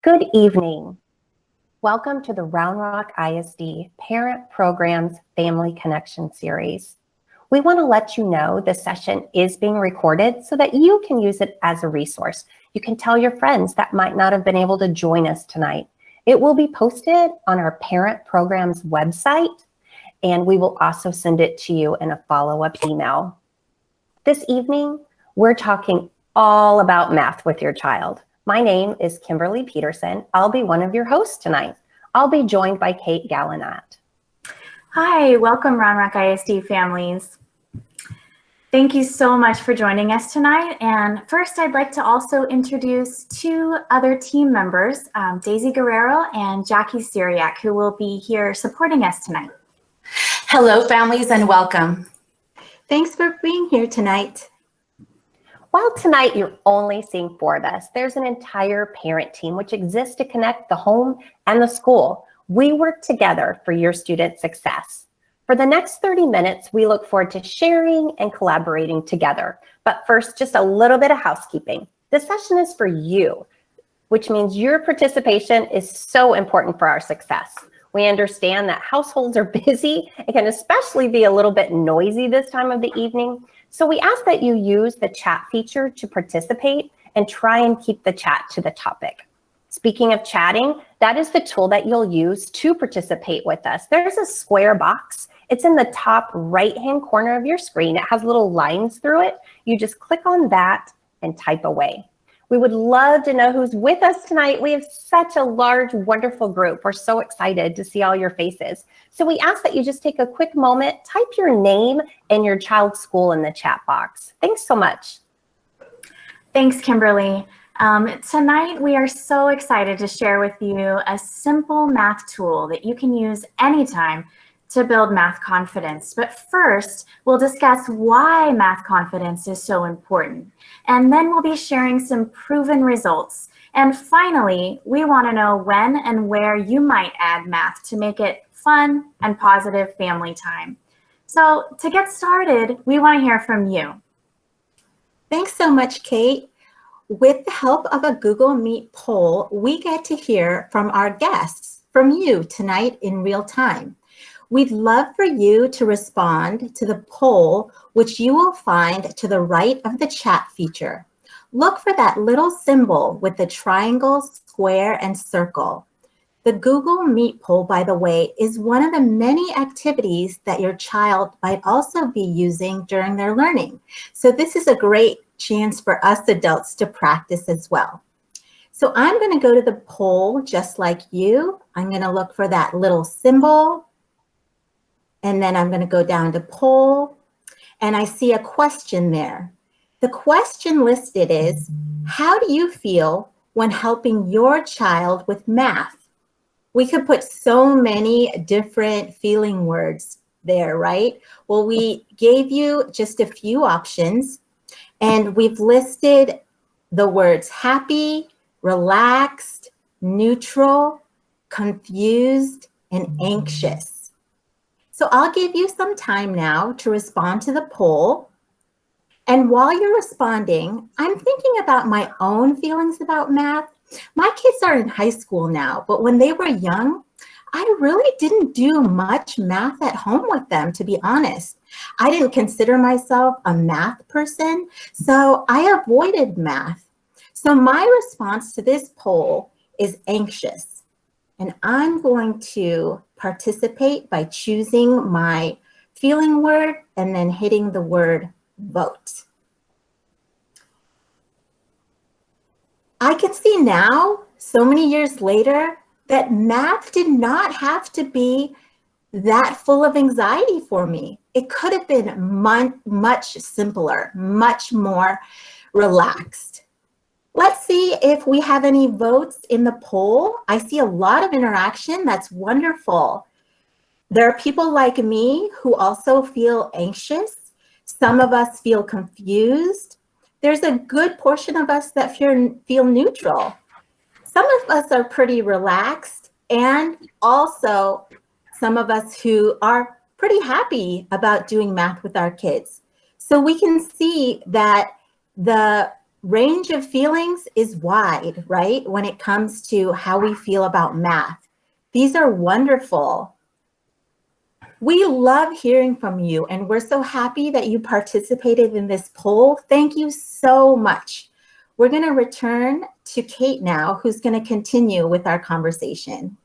Good evening. Welcome to the Round Rock ISD Parent Programs Family Connection Series. We want to let you know this session is being recorded so that you can use it as a resource. You can tell your friends that might not have been able to join us tonight. It will be posted on our Parent Programs website, and we will also send it to you in a follow-up email. This evening, we're talking all about math with your child. My name is Kimberly Peterson. I'll be one of your hosts tonight. I'll be joined by Kate Gallinat. Hi, welcome Round Rock ISD families. Thank you so much for joining us tonight. And first, I'd like to also introduce two other team members, Daisy Guerrero and Jackie Syriac, who will be here supporting us tonight. Hello, families, and welcome. Thanks for being here tonight. While tonight you're only seeing four of us, there's an entire parent team which exists to connect the home and the school. We work together for your student success. For the next 30 minutes, we look forward to sharing and collaborating together. But first, just a little bit of housekeeping. This session is for you, which means your participation is so important for our success. We understand that households are busy and can especially be a little bit noisy this time of the evening. So we ask that you use the chat feature to participate and try and keep the chat to the topic. Speaking of chatting, that is the tool that you'll use to participate with us. There's a square box. It's in the top right-hand corner of your screen. It has little lines through it. You just click on that and type away. We would love to know who's with us tonight. We have such a large, wonderful group. We're so excited to see all your faces. So we ask that you just take a quick moment, type your name and your child's school in the chat box. Thanks so much. Thanks, Kimberly. Tonight, we are so excited to share with you a simple math tool that you can use anytime to build math confidence. But first, we'll discuss why math confidence is so important. And then we'll be sharing some proven results. And finally, we want to know when and where you might add math to make it fun and positive family time. So to get started, we want to hear from you. Thanks so much, Kate. With the help of a Google Meet poll, we get to hear from our guests, from you tonight in real time. We'd love for you to respond to the poll, which you will find to the right of the chat feature. Look for that little symbol with the triangle, square, and circle. The Google Meet poll, by the way, is one of the many activities that your child might also be using during their learning. So this is a great chance for us adults to practice as well. So I'm going to go to the poll just like you. I'm going to look for that little symbol. And then I'm going to go down to poll, and I see a question there. The question listed is, how do you feel when helping your child with math? We could put so many different feeling words there, right? Well, we gave you just a few options, and we've listed the words happy, relaxed, neutral, confused, and anxious. So I'll give you some time now to respond to the poll. And while you're responding, I'm thinking about my own feelings about math. My kids are in high school now, but when they were young, I really didn't do much math at home with them, to be honest. I didn't consider myself a math person, so I avoided math. So my response to this poll is anxious. And I'm going to participate by choosing my feeling word and then hitting the word vote. I can see now, so many years later, that math did not have to be that full of anxiety for me. It could have been much simpler, much more relaxed. Let's see if we have any votes in the poll. I see a lot of interaction. That's wonderful. There are people like me who also feel anxious. Some of us feel confused. There's a good portion of us that feel neutral. Some of us are pretty relaxed, and also some of us who are pretty happy about doing math with our kids. So we can see that the Range of feelings is wide, right? When it comes to how we feel about math. These are wonderful. We love hearing from you, and we're so happy that you participated in this poll. Thank you so much. We're going to return to Kate now, who's going to continue with our conversation.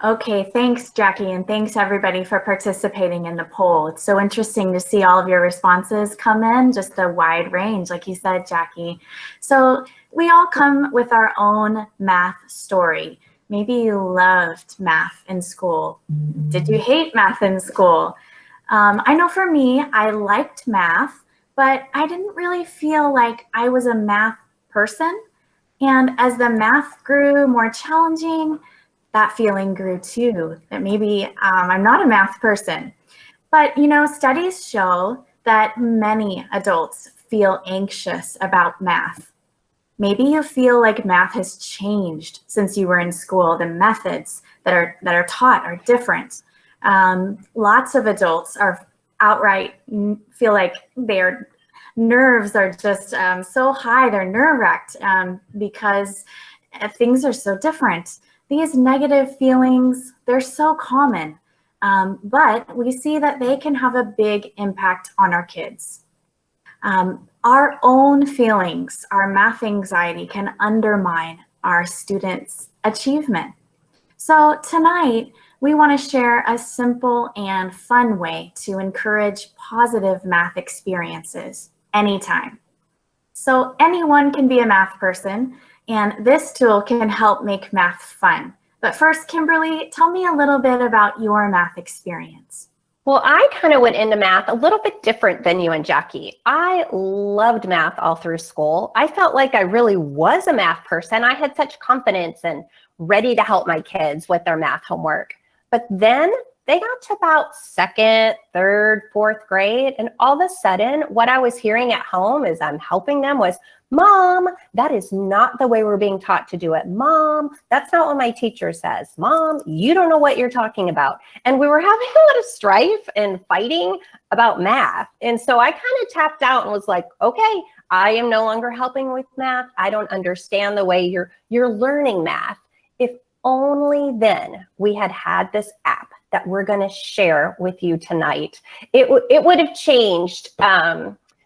Okay, thanks, Jackie, and thanks everybody for participating in the poll. It's so interesting to see all of your responses come in, just a wide range, like you said, Jackie. So we all come with our own math story. Maybe you loved math in school. Did you hate math in school? I know for me, I liked math, but I didn't really feel like I was a math person. And as the math grew more challenging, that feeling grew too, that maybe I'm not a math person. But you know, studies show that many adults feel anxious about math. Maybe you feel like math has changed since you were in school. The methods that are taught are different. Lots of adults are outright feel like their nerves are just so high, they're nerve-wracked because things are so different. These negative feelings, they're so common, but we see that they can have a big impact on our kids. Our own feelings, our math anxiety can undermine our students' achievement. So tonight, we want to share a simple and fun way to encourage positive math experiences anytime. So anyone can be a math person, and this tool can help make math fun. But first, Kimberly, tell me a little bit about your math experience. Well, I kind of went into math a little bit different than you and Jackie. I loved math all through school. I felt like I really was a math person. I had such confidence and ready to help my kids with their math homework. But then they got to about second, third, fourth grade, and all of a sudden, what I was hearing at home as I'm helping them was, Mom, that is not the way we're being taught to do it. Mom, that's not what my teacher says. Mom, you don't know what you're talking about. And we were having a lot of strife and fighting about math. And so I kind of tapped out and was like, okay, I am no longer helping with math. I don't understand the way you're learning math. If only then we had this app that we're going to share with you tonight, it would have changed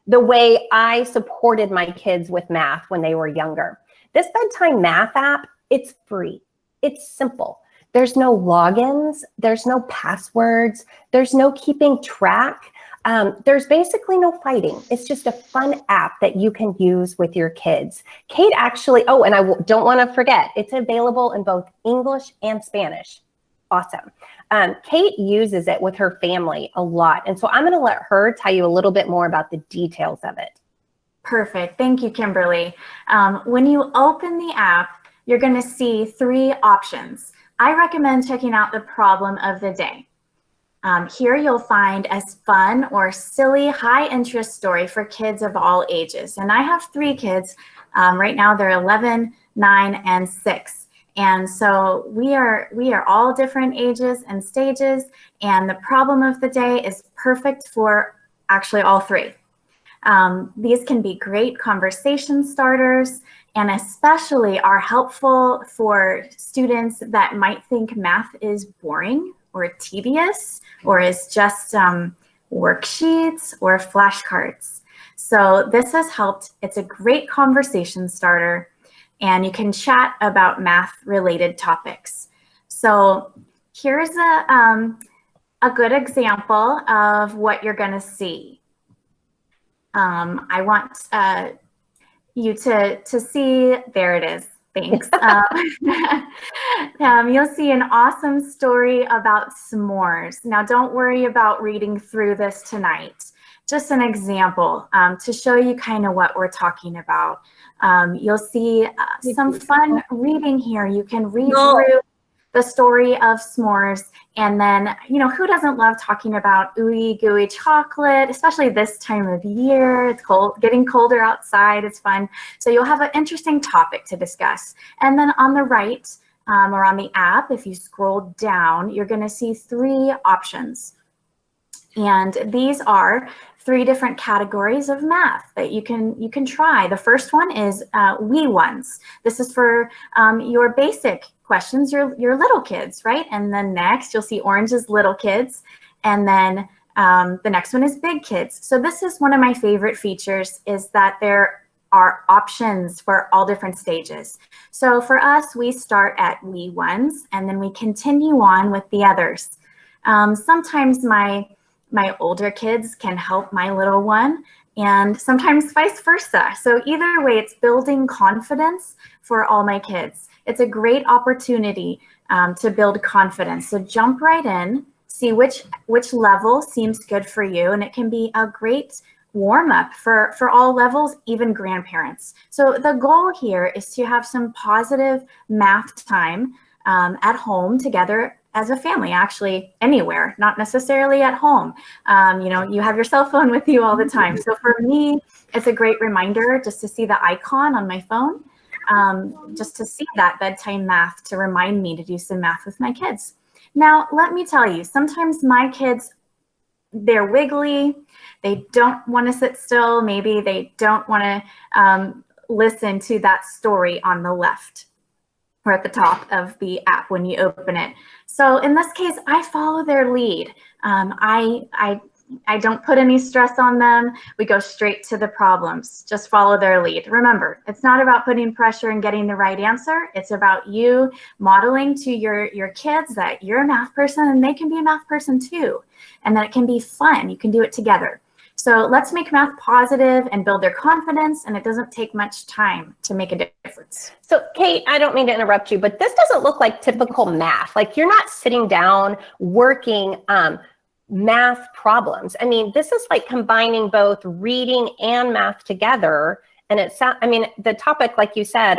the way I supported my kids with math when they were younger. This Bedtime Math app, it's free. It's simple. There's no logins. There's no passwords. There's no keeping track. There's basically no fighting. It's just a fun app that you can use with your kids. Kate actually, oh, and I don't want to forget, it's available in both English and Spanish. Awesome. Kate uses it with her family a lot. And so I'm going to let her tell you a little bit more about the details of it. Perfect. Thank you, Kimberly. When you open the app, you're going to see 3 options. I recommend checking out the problem of the day. Here you'll find a fun or silly high interest story for kids of all ages. And I have 3 kids. Right now they're 11, 9, and 6. And so we are all different ages and stages, and the problem of the day is perfect for actually all 3. These can be great conversation starters, and especially are helpful for students that might think math is boring or tedious or is just worksheets or flashcards. So this has helped. It's a great conversation starter, and you can chat about math-related topics. So here's a good example of what you're going to see. I want you to see, there it is, thanks. You'll see an awesome story about s'mores. Now don't worry about reading through this tonight. Just an example to show you kind of what we're talking about. You'll see some fun reading here. You can read through the story of s'mores, and then, you know, who doesn't love talking about ooey gooey chocolate, especially this time of year. It's cold, getting colder outside. It's fun. So you'll have an interesting topic to discuss. And then on the right, or on the app, if you scroll down, you're going to see 3 options. And these are 3 different categories of math that you can try. The first one is wee ones. This is for your basic questions, your little kids, right? And then next you'll see orange is little kids, and then the next one is big kids. So this is one of my favorite features, is that there are options for all different stages. So for us, we start at wee ones and then we continue on with the others. Sometimes my older kids can help my little one, and sometimes vice versa. So either way, it's building confidence for all my kids. It's a great opportunity to build confidence. So jump right in, see which level seems good for you, and it can be a great warm up for all levels, even grandparents. So the goal here is to have some positive math time at home together as a family, actually anywhere, not necessarily at home. You know, you have your cell phone with you all the time. So for me, it's a great reminder just to see the icon on my phone, just to see that bedtime math to remind me to do some math with my kids. Now, let me tell you, sometimes my kids, they're wiggly, they don't want to sit still, maybe they don't want to listen to that story on the left or at the top of the app when you open it. So in this case, I follow their lead. I don't put any stress on them. We go straight to the problems. Just follow their lead. Remember, it's not about putting pressure and getting the right answer. It's about you modeling to your kids that you're a math person and they can be a math person too, and that it can be fun. You can do it together. So let's make math positive and build their confidence, and it doesn't take much time to make a difference. So Kate, I don't mean to interrupt you, but this doesn't look like typical math. Like you're not sitting down working math problems. I mean, this is like combining both reading and math together. And it's, I mean, the topic, like you said,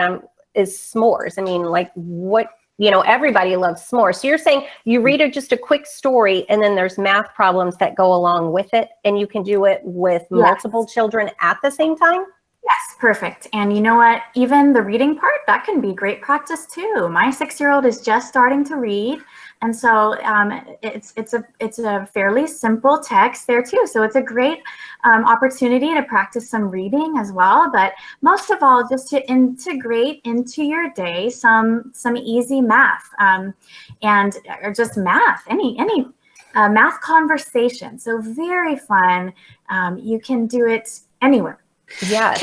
is s'mores. I mean, like what, you know, everybody loves s'mores. So you're saying you read just a quick story and then there's math problems that go along with it, and you can do it with multiple children at the same time? Yes, perfect. And you know what? Even the reading part, that can be great practice too. My 6-year-old is just starting to read. And so it's a fairly simple text there too. So it's a great opportunity to practice some reading as well. But most of all, just to integrate into your day some easy math or just math, any math conversation. So very fun. You can do it anywhere. Yeah.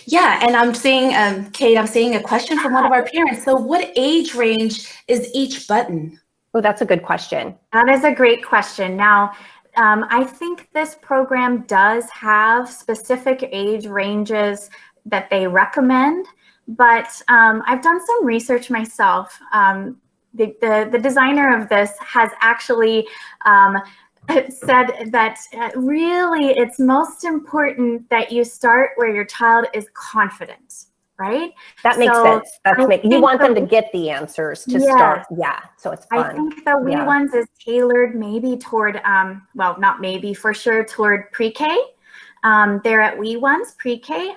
Yeah, and I'm seeing, Kate, I'm seeing a question from one of our parents. So what age range is each button? Oh, that's a good question. That is a great question. Now, I think this program does have specific age ranges that they recommend, but I've done some research myself. The designer of this has actually said that really it's most important that you start where your child is confident, right? That makes sense. You want them to get the answers to start. Yeah, so it's fun. I think the wee ones is tailored maybe toward, well, not maybe, for sure, toward pre-K. They're at wee ones, pre-K,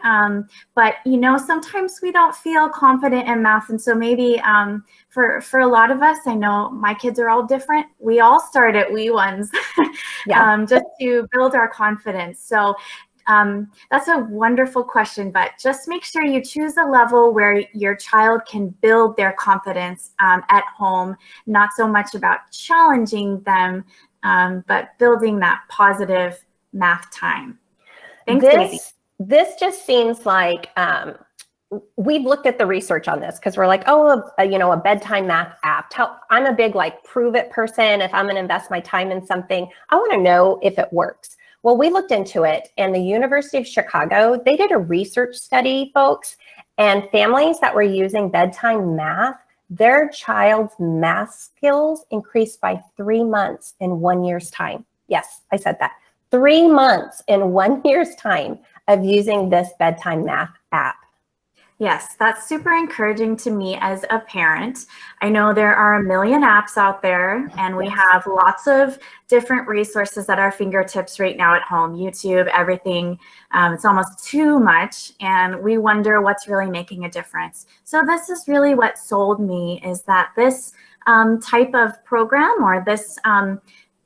but you know, sometimes we don't feel confident in math, and so maybe for a lot of us, I know my kids are all different, we all start at wee ones just to build our confidence. So that's a wonderful question, but just make sure you choose a level where your child can build their confidence at home, not so much about challenging them, but building that positive math time. Thanks, Daisy. This just seems like we've looked at the research on this because we're like, oh, you know, a bedtime math app. I'm a big like prove it person. If I'm going to invest my time in something, I want to know if it works. Well, we looked into it, and the University of Chicago, they did a research study, folks, and families that were using bedtime math, their child's math skills increased by 3 months in 1 year's time. Yes, I said that. 3 months in 1 year's time of using this bedtime math app. Yes, that's super encouraging to me as a parent. I know there are a million apps out there, and we have lots of different resources at our fingertips right now at home, YouTube, everything. It's almost too much, and we wonder what's really making a difference. So this is really what sold me, is that this type of program or this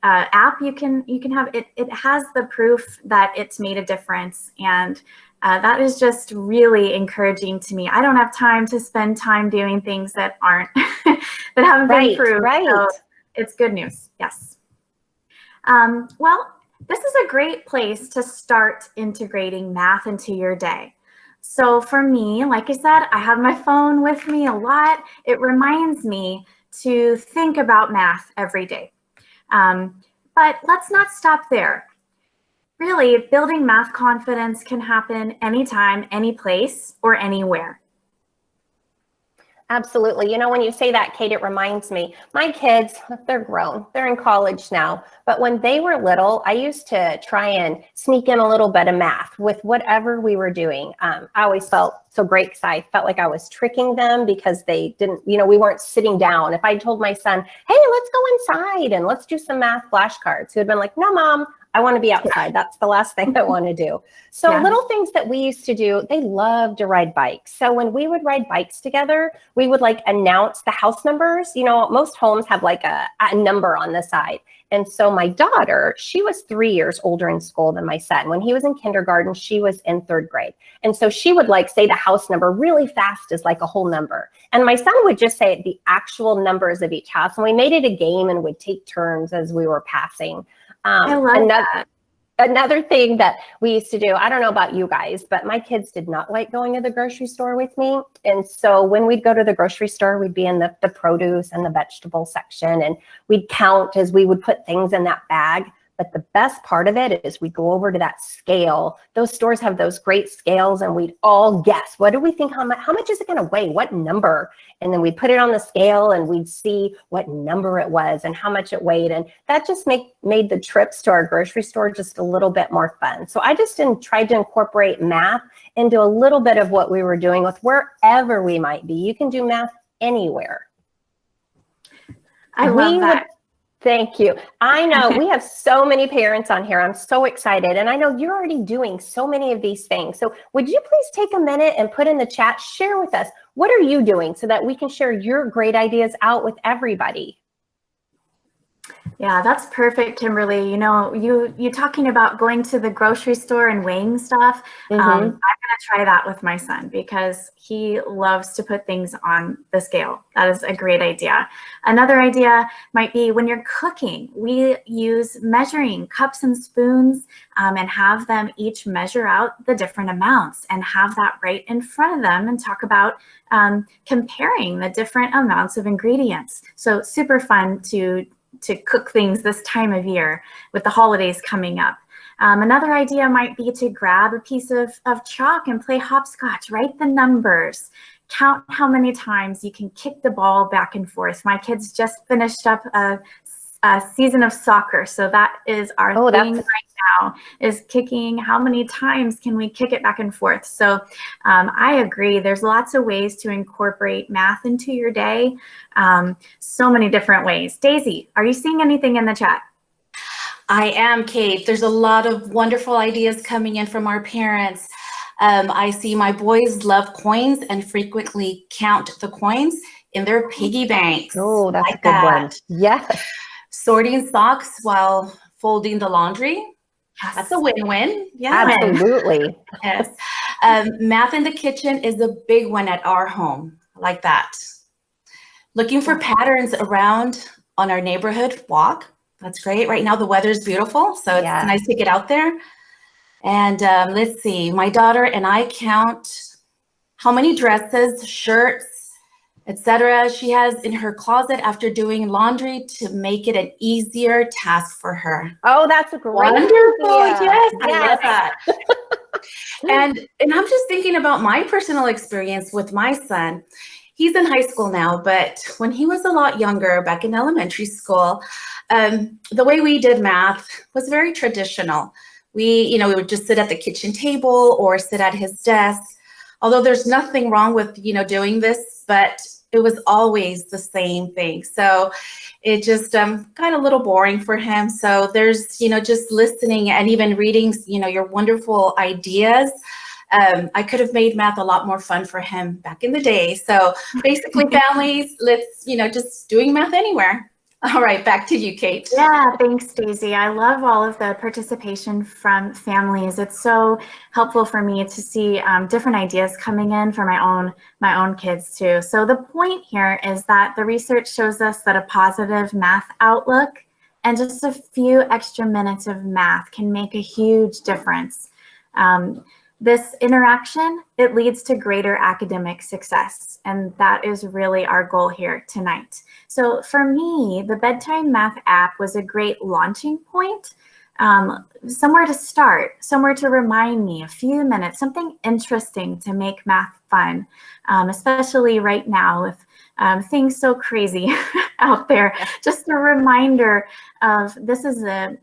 app, you can have it. It has the proof that it's made a difference, and that is just really encouraging to me. I don't have time to spend time doing things that aren't that haven't been proved. Right. So it's good news. Yes. Well, this is a great place to start integrating math into your day. So for me, like I said, I have my phone with me a lot. It reminds me to think about math every day. But let's not stop there. Really, building math confidence can happen anytime, any place, or anywhere. Absolutely. You know, when you say that, Kate, it reminds me, my kids, they're grown, they're in college now, but when they were little, I used to try and sneak in a little bit of math with whatever we were doing. I always felt so great because I felt like I was tricking them because they didn't, you know, we weren't sitting down. If I told my son, hey, let's go inside and let's do some math flashcards, he would have been like, no, Mom, I want to be outside. That's the last thing I want to do. So little things that we used to do, they loved to ride bikes. So when we would ride bikes together, we would like announce the house numbers. You know, most homes have like a number on the side. And so my daughter, she was 3 years older in school than my son. When he was in kindergarten, she was in 3rd grade. And so she would like say the house number really fast as like a whole number. And my son would just say the actual numbers of each house. And we made it a game and would take turns as we were passing. I love that. Another thing that we used to do, I don't know about you guys, but my kids did not like going to the grocery store with me. And so when we'd go to the grocery store, we'd be in the produce and the vegetable section, and we'd count as we would put things in that bag. But the best part of it is we go over to that scale. Those stores have those great scales, and we'd all guess, what do we think, how much is it going to weigh? What number? And then we'd put it on the scale and we'd see what number it was and how much it weighed. And that just made the trips to our grocery store just a little bit more fun. So I just tried to incorporate math into a little bit of what we were doing with wherever we might be. You can do math anywhere. I love that. Thank you. I know we have so many parents on here. I'm so excited. And I know you're already doing so many of these things. So would you please take a minute and put in the chat, share with us, what are you doing so that we can share your great ideas out with everybody? Yeah, that's perfect, Kimberly. You know, you talking about going to the grocery store and weighing stuff. I'm going to try that with my son because he loves to put things on the scale. That is a great idea. Another idea might be when you're cooking, we use measuring cups and spoons and have them each measure out the different amounts and have that right in front of them and talk about comparing the different amounts of ingredients. So super fun to cook things this time of year with the holidays coming up. Another idea might be to grab a piece of chalk and play hopscotch, write the numbers, count how many times you can kick the ball back and forth. My kids just finished up a season of soccer, so that is our thing right now, is kicking. How many times can we kick it back and forth? So I agree, there's lots of ways to incorporate math into your day, so many different ways. Daisy, are you seeing anything in the chat? I am, Kate. There's a lot of wonderful ideas coming in from our parents. I see my boys love coins and frequently count the coins in their piggy banks. Oh, that's a good one. Yes. Sorting socks while folding the laundry. Yes. That's a win-win. Yeah. Absolutely. Yes. Math in the kitchen is a big one at our home. I like that. Looking for patterns around on our neighborhood walk. That's great. Right now the weather's beautiful, so it's nice to get out there. And let's see, my daughter and I count how many dresses, shirts, etc. she has in her closet after doing laundry to make it an easier task for her. Oh, that's a great Wonderful. idea. Yes, I love that. And I'm just thinking about my personal experience with my son. He's in high school now, but when he was a lot younger, back in elementary school, the way we did math was very traditional. We would just sit at the kitchen table or sit at his desk. Although there's nothing wrong with, doing this, but it was always the same thing. So it just got a little boring for him. So there's, just listening and even reading, your wonderful ideas. I could have made math a lot more fun for him back in the day. So basically families, let's, just doing math anywhere. All right, back to you, Kate. Yeah, thanks, Daisy. I love all of the participation from families. It's so helpful for me to see different ideas coming in for my own kids too. So the point here is that the research shows us that a positive math outlook and just a few extra minutes of math can make a huge difference. This interaction, it leads to greater academic success, and that is really our goal here tonight. So for me, the Bedtime Math app was a great launching point, somewhere to start, somewhere to remind me, a few minutes, something interesting to make math fun, especially right now with things so crazy out there. Just a reminder of this is a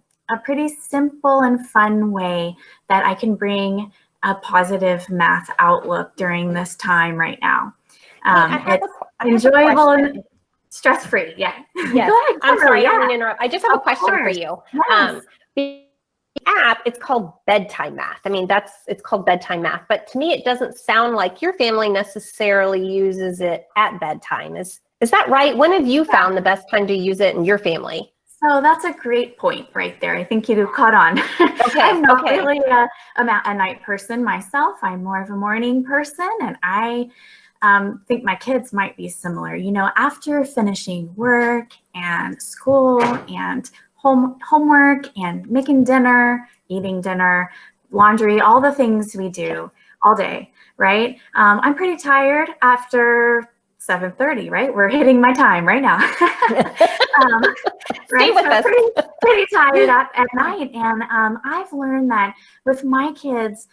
pretty simple and fun way that I can bring a positive math outlook during this time right now. It's enjoyable and stress-free. Yeah. Yes. Go ahead, I'm sorry, yeah. I don't mean to interrupt. I just have a question for course. you. Yes. The app, it's called Bedtime Math. I mean, it's called Bedtime Math, but to me, it doesn't sound like your family necessarily uses it at bedtime. Is that right? When have you found the best time to use it in your family? So that's a great point right there. I think you caught on. Okay, I'm not okay. really a night person myself. I'm more of a morning person, and I think my kids might be similar. You know, after finishing work and school and homework and making dinner, eating dinner, laundry, all the things we do all day, right? I'm pretty tired after 7:30, right? We're hitting my time right now. Stay with us. Pretty tired at night. And I've learned that with my kids,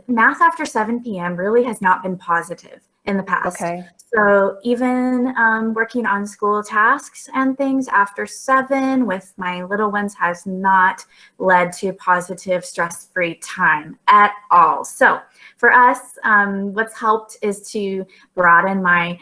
math after 7 p.m. really has not been positive in the past. Okay. So even working on school tasks and things after 7 with my little ones has not led to positive stress-free time at all. So for us, what's helped is to broaden my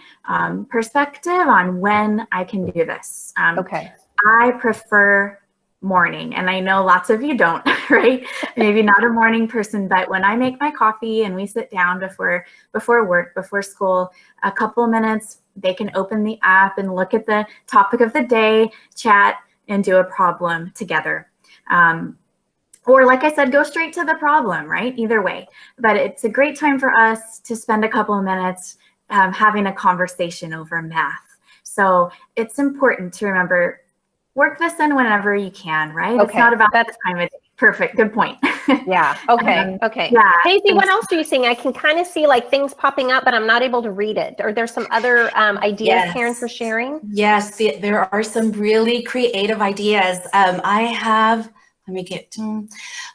perspective on when I can do this. Okay. I prefer morning, and I know lots of you don't, right? Maybe not a morning person, but when I make my coffee and we sit down before work, before school, a couple minutes, they can open the app and look at the topic of the day, chat, and do a problem together. Or like I said, go straight to the problem, right? Either way. But it's a great time for us to spend a couple of minutes having a conversation over math. So it's important to remember, work this in whenever you can, right? Okay. It's not about that time of day. Perfect. Good point. Yeah. Okay. Okay. Yeah. Daisy, what else are you seeing? I can kind of see like things popping up, but I'm not able to read it. Or there's some other ideas, Yes. Karen, for sharing? Yes, there are some really creative ideas. I have, let me get,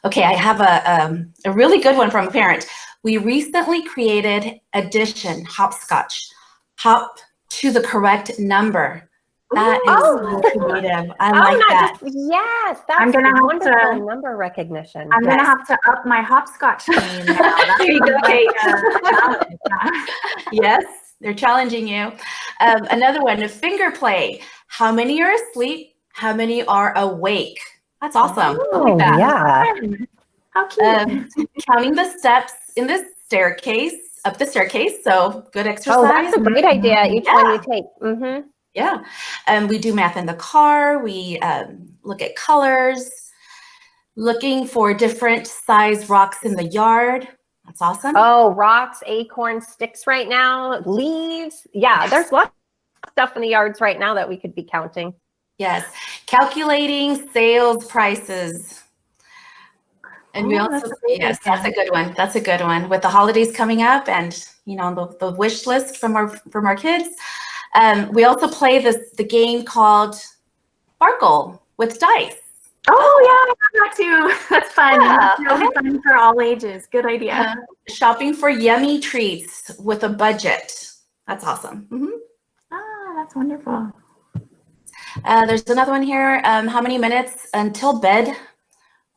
okay, I have a really good one from a parent. We recently created addition, hopscotch, hop to the correct number. That is so creative. I like that. Yes, that's I'm gonna have wonderful to- number recognition. I'm Yes. gonna have to up my hopscotch game now. That's There you go, like Kate. a challenge. Yeah. Yes, they're challenging you. Another one, finger play. How many are asleep? How many are awake? That's awesome. I like that. Yeah. How cute. Counting the steps in the staircase, up the staircase. So good exercise. Oh, that's a great idea. Each one you take. Mm-hmm. Yeah. We do math in the car. We look at colors, looking for different size rocks in the yard. That's awesome. Oh, rocks, acorns, sticks right now, leaves. Yeah, there's lots of stuff in the yards right now that we could be counting. Yes. Calculating sales prices. And we also, yes, that's a good one. That's a good one. With the holidays coming up and, you know, the wish list from our kids. We also play the game called Sparkle with dice. Oh yeah, I got to. That's fun. Yeah. That's really fun for all ages. Good idea. Shopping for yummy treats with a budget. That's awesome. Mm-hmm. Ah, that's wonderful. There's another one here. How many minutes until bed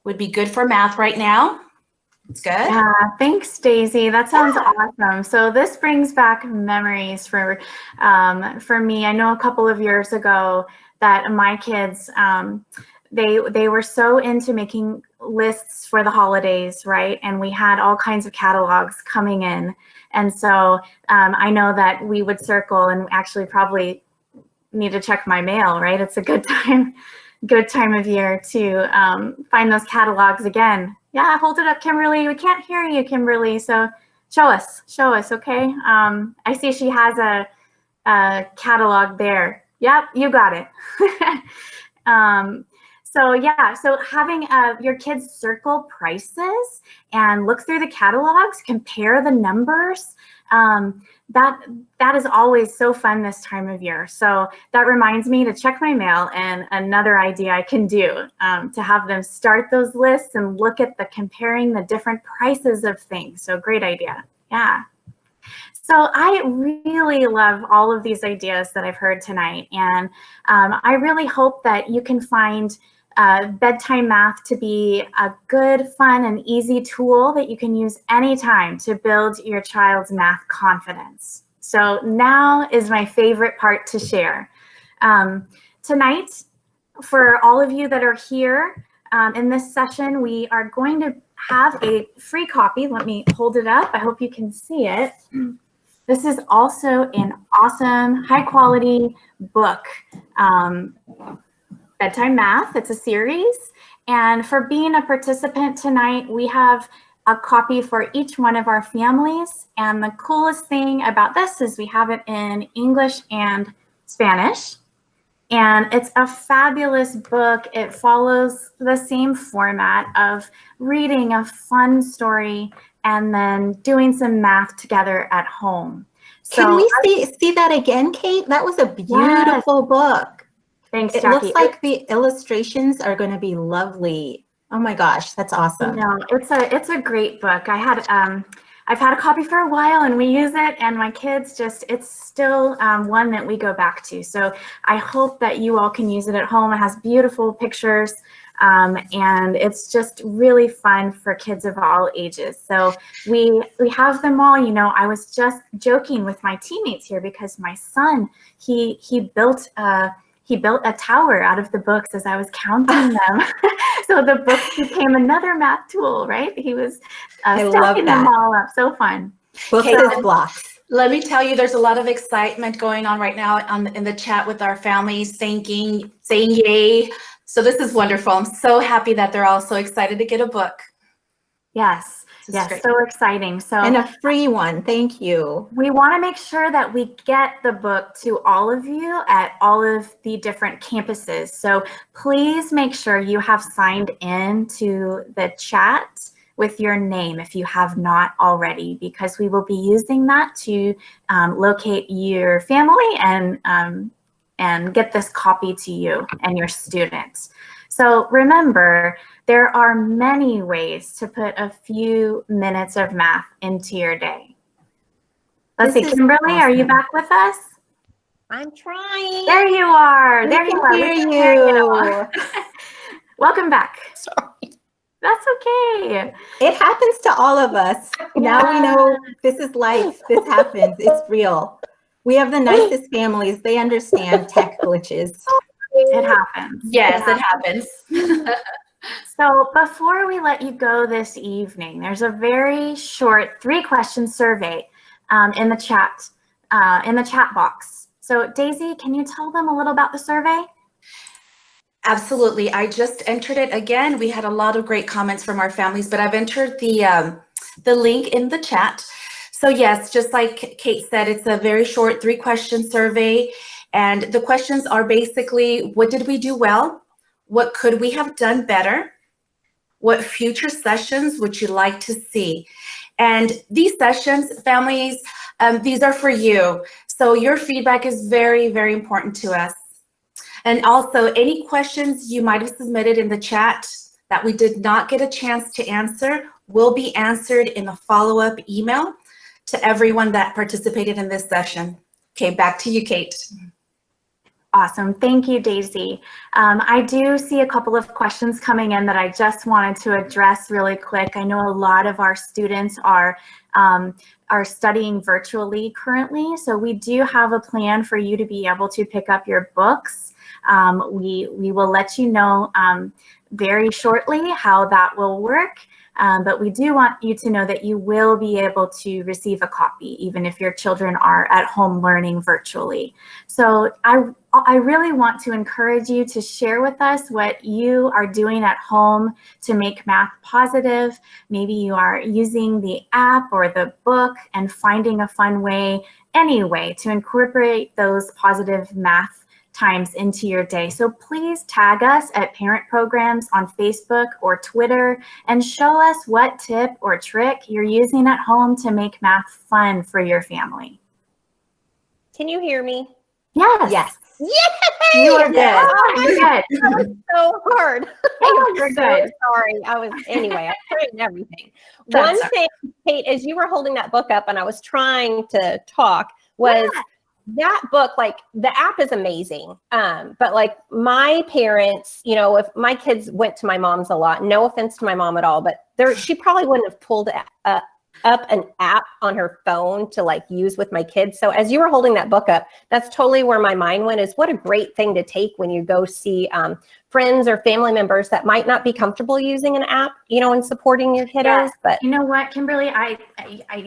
would be good for math right now? It's good. Yeah, thanks, Daisy. That sounds awesome. So this brings back memories for me. I know a couple of years ago that my kids, they were so into making lists for the holidays, right? And we had all kinds of catalogs coming in. And so I know that we would circle and actually probably need to check my mail, right? It's a good time of year to find those catalogs again. Yeah, hold it up, Kimberly. We can't hear you, Kimberly. So show us, okay? I see she has a catalog there. Yep, you got it. So yeah, so having your kids circle prices and look through the catalogs, compare the numbers, that is always so fun this time of year. So that reminds me to check my mail, and another idea I can do to have them start those lists and look at comparing the different prices of things. So great idea. Yeah. So I really love all of these ideas that I've heard tonight, and I really hope that you can find bedtime math to be a good, fun, and easy tool that you can use anytime to build your child's math confidence. So now is my favorite part to share. Tonight, for all of you that are here in this session, we are going to have a free copy. Let me hold it up. I hope you can see it. This is also an awesome, high quality book. Bedtime Math, it's a series. And for being a participant tonight, we have a copy for each one of our families. And the coolest thing about this is we have it in English and Spanish. And it's a fabulous book. It follows the same format of reading a fun story and then doing some math together at home. Can we see that again, Kate? That was a beautiful book. Thanks, It Jackie. looks like the illustrations are going to be lovely. Oh my gosh, that's awesome. No, it's a great book. I've had a copy for a while and we use it, and my kids it's still one that we go back to. So I hope that you all can use it at home. It has beautiful pictures and it's just really fun for kids of all ages. So we have them all. You know, I was just joking with my teammates here because my son, he built a tower out of the books as I was counting them. So the books became another math tool, right? He was stacking them all up. So fun. Books as blocks. Let me tell you, there's a lot of excitement going on right now in the chat with our families, saying yay. So this is wonderful. I'm so happy that they're all so excited to get a book. Yes, yes, so exciting. So and a free one. Thank you. We want to make sure that we get the book to all of you at all of the different campuses. So please make sure you have signed in to the chat with your name if you have not already, because we will be using that to locate your family and get this copy to you and your students. So remember, there are many ways to put a few minutes of math into your day. Let's see, Kimberly, awesome. Are you back with us? I'm trying. There you are. There you are. We can hear you. Welcome back. Sorry. That's okay. It happens to all of us. Now we know this is life. This happens. It's real. We have the nicest families. They understand tech glitches. It happens. Yes, it happens. So before we let you go this evening, there's a very short 3-question survey in the chat box. So Daisy, can you tell them a little about the survey? Absolutely. I just entered it again. We had a lot of great comments from our families, but I've entered the link in the chat. So yes, just like Kate said, it's a very short 3-question survey. And the questions are basically, what did we do well? What could we have done better? What future sessions would you like to see? And these sessions, families, these are for you. So your feedback is very, very important to us. And also, any questions you might have submitted in the chat that we did not get a chance to answer will be answered in a follow-up email to everyone that participated in this session. Okay, back to you, Kate. Awesome. Thank you, Daisy. I do see a couple of questions coming in that I just wanted to address really quick. I know a lot of our students are studying virtually currently, so we do have a plan for you to be able to pick up your books. We will let you know very shortly how that will work. But we do want you to know that you will be able to receive a copy, even if your children are at home learning virtually. So I really want to encourage you to share with us what you are doing at home to make math positive. Maybe you are using the app or the book and finding a fun way anyway to incorporate those positive math times into your day. So please tag us at Parent Programs on Facebook or Twitter and show us what tip or trick you're using at home to make math fun for your family. Can you hear me? Yes. Yes. Yay! You are good. Oh, You're good. that was so hard. Oh, you're good. Sorry. Anyway, I tried everything. That's One thing, Kate, as you were holding that book up and I was trying to talk, was that book, like the app is amazing. But like my parents, you know, if my kids went to my mom's a lot, no offense to my mom at all, but she probably wouldn't have pulled up an app on her phone to like use with my kids. So as you were holding that book up, that's totally where my mind went, is what a great thing to take when you go see friends or family members that might not be comfortable using an app, you know, and supporting your kiddos. Yes. But you know what, Kimberly, I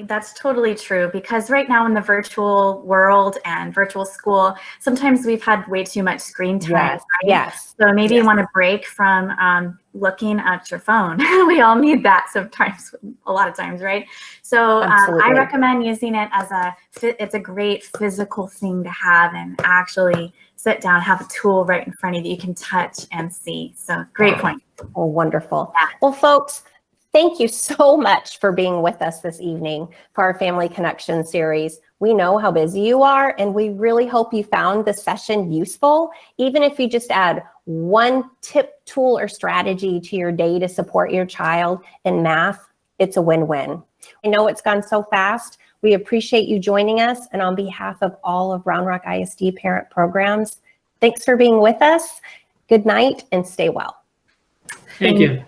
that's totally true, because right now in the virtual world and virtual school, sometimes we've had way too much screen time. yes, Right? yes. So maybe you want to break from looking at your phone. We all need that sometimes, a lot of times, right? So I recommend using it as it's a great physical thing to have and actually sit down, have a tool right in front of you that you can touch and see. So great point. Oh, wonderful. Yeah. Well, folks, thank you so much for being with us this evening for our Family Connection series. We know how busy you are, and we really hope you found this session useful. Even if you just add one tip, tool, or strategy to your day to support your child in math, it's a win-win. I know it's gone so fast. We appreciate you joining us, and on behalf of all of Round Rock ISD Parent Programs, thanks for being with us. Good night and stay well. Thank you.